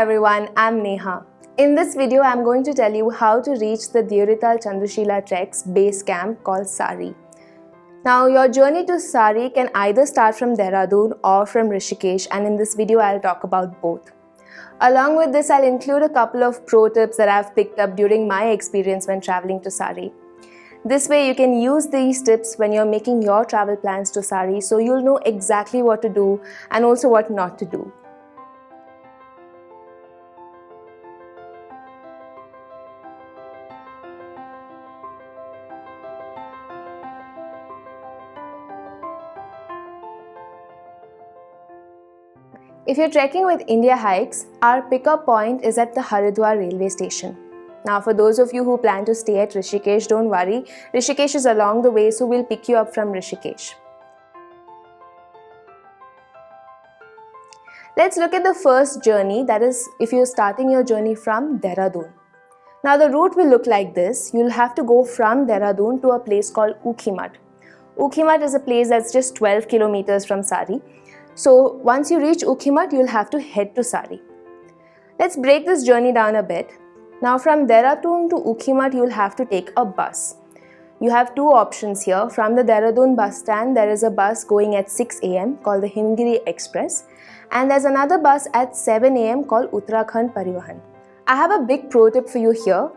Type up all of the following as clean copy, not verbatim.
everyone, I'm Neha. In this video, I'm going to tell you how to reach the Deorital Chandrashila Trek's base camp called Sari. Now, your journey to Sari can either start from Dehradun or from Rishikesh, and in this video, I'll talk about both. Along with this, I'll include a couple of pro tips that I've picked up during my experience when traveling to Sari. This way, you can use these tips when you're making your travel plans to Sari, so you'll know exactly what to do and also what not to do. If you're trekking with India Hikes, our pickup point is at the Haridwar railway station. Now, for those of you who plan to stay at Rishikesh, don't worry. Rishikesh is along the way, so we'll pick you up from Rishikesh. Let's look at the first journey, that is, if you're starting your journey from Dehradun. Now, the route will look like this. You'll have to go from Dehradun to a place called Ukhimat. Ukhimat is a place that's just 12 kilometers from Sari. So, once you reach Ukhimat, you'll have to head to Sari. Let's break this journey down a bit. Now, from Dehradun to Ukhimat, you'll have to take a bus. You have two options here. From the Dehradun bus stand, there is a bus going at 6 am called the Himgiri Express, and there's another bus at 7 am called Uttarakhand Parivahan. I have a big pro tip for you here.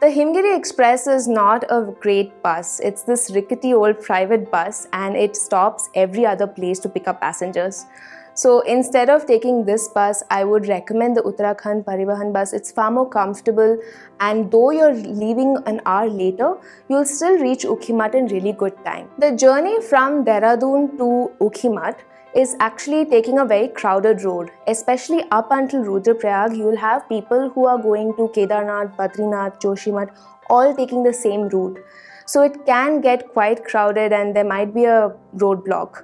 The Himgiri Express is not a great bus. It's this rickety old private bus and it stops every other place to pick up passengers. So instead of taking this bus, I would recommend the Uttarakhand Parivahan bus. It's far more comfortable, and though you're leaving an hour later, you'll still reach Ukhimat in really good time. The journey from Dehradun to Ukhimat is actually taking a very crowded road. Especially up until Rudraprayag, you'll have people who are going to Kedarnath, Badrinath, Joshimath, all taking the same route. So it can get quite crowded and there might be a roadblock.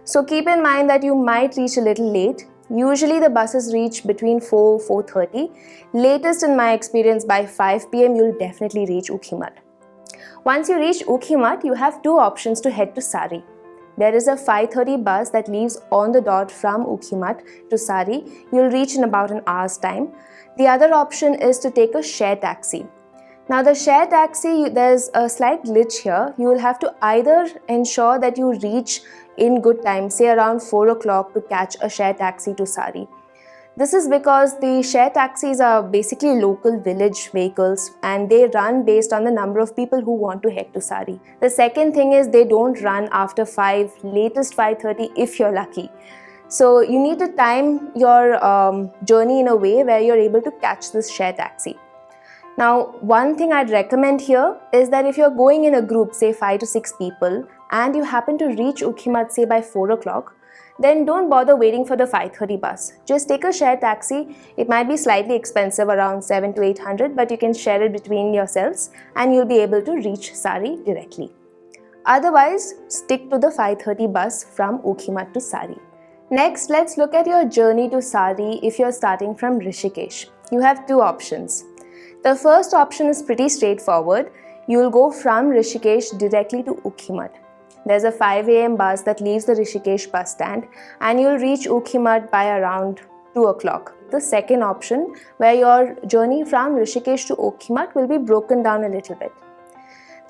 So keep in mind that you might reach a little late. Usually the buses reach between 4:30. Latest in my experience, by 5 pm you'll definitely reach Ukhimat. Once you reach Ukhimat, you have two options to head to Sari. There is a 5:30 bus that leaves on the dot from Ukhimat to Sari. You'll reach in about an hour's time. The other option is to take a share taxi. Now, the share taxi, there's a slight glitch here. You will have to either ensure that you reach in good time, say around 4 o'clock, to catch a share taxi to Sari. This is because the share taxis are basically local village vehicles and they run based on the number of people who want to head to Sari. The second thing is they don't run after 5, latest 5:30 if you're lucky. So you need to time your journey in a way where you're able to catch this share taxi. Now, one thing I'd recommend here is that if you're going in a group, say 5 to 6 people, and you happen to reach Ukhimat, say by 4 o'clock, then don't bother waiting for the 5:30 bus. Just take a share taxi. It might be slightly expensive, around 700 to 800, but you can share it between yourselves and you'll be able to reach Sari directly. Otherwise, stick to the 5:30 bus from Ukhimat to Sari. Next, let's look at your journey to Sari if you're starting from Rishikesh. You have two options. The first option is pretty straightforward. You'll go from Rishikesh directly to Ukhimat. There's a 5 am bus that leaves the Rishikesh bus stand and you'll reach Ukhimat by around 2 o'clock. The second option, where your journey from Rishikesh to Ukhimat will be broken down a little bit.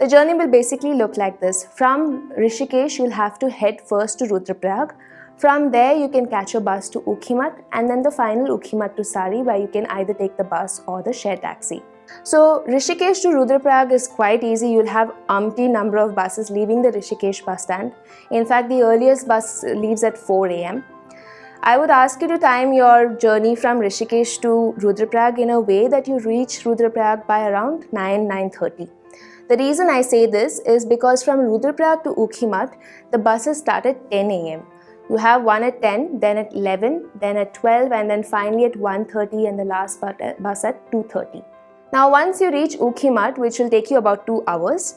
The journey will basically look like this. From Rishikesh, you'll have to head first to Rudraprayag. From there, you can catch a bus to Ukhimat and then the final Ukhimat to Sari, where you can either take the bus or the share taxi. So, Rishikesh to Rudraprayag is quite easy. You'll have umpty number of buses leaving the Rishikesh bus stand. In fact, the earliest bus leaves at 4 am. I would ask you to time your journey from Rishikesh to Rudraprayag in a way that you reach Rudraprayag by around 9:30. The reason I say this is because from Rudraprayag to Ukhimat, the buses start at 10 am. You have one at 10, then at 11, then at 12, and then finally at 1:30 and the last bus at 2:30. Now, once you reach Ukhimat, which will take you about 2 hours,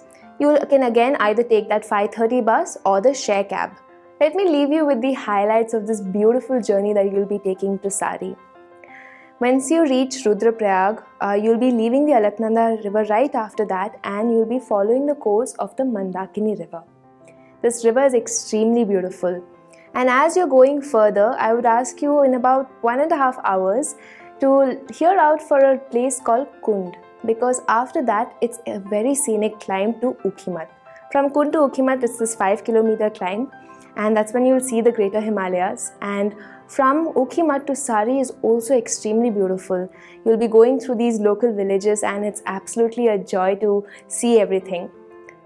you can again either take that 5:30 bus or the share cab. Let me leave you with the highlights of this beautiful journey that you'll be taking to Sari. Once you reach Rudraprayag, you'll be leaving the Alaknanda river right after that and you'll be following the course of the Mandakini river. This river is extremely beautiful. And as you're going further, I would ask you in about 1.5 hours to hear out for a place called Kund, because after that it's a very scenic climb to Ukhimat. From Kund to Ukhimat it's this 5-kilometer climb, and that's when you'll see the Greater Himalayas. And from Ukhimat to Sari is also extremely beautiful. You'll be going through these local villages and it's absolutely a joy to see everything.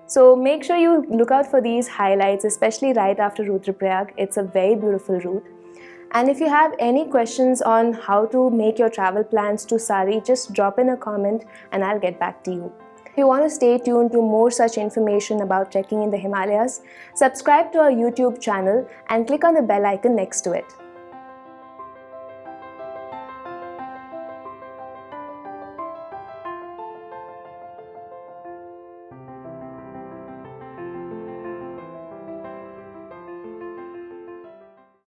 So make sure you look out for these highlights, especially right after Rudraprayag. It's a very beautiful route. And if you have any questions on how to make your travel plans to Sari, just drop in a comment and I'll get back to you. If you want to stay tuned to more such information about trekking in the Himalayas, subscribe to our YouTube channel and click on the bell icon next to it.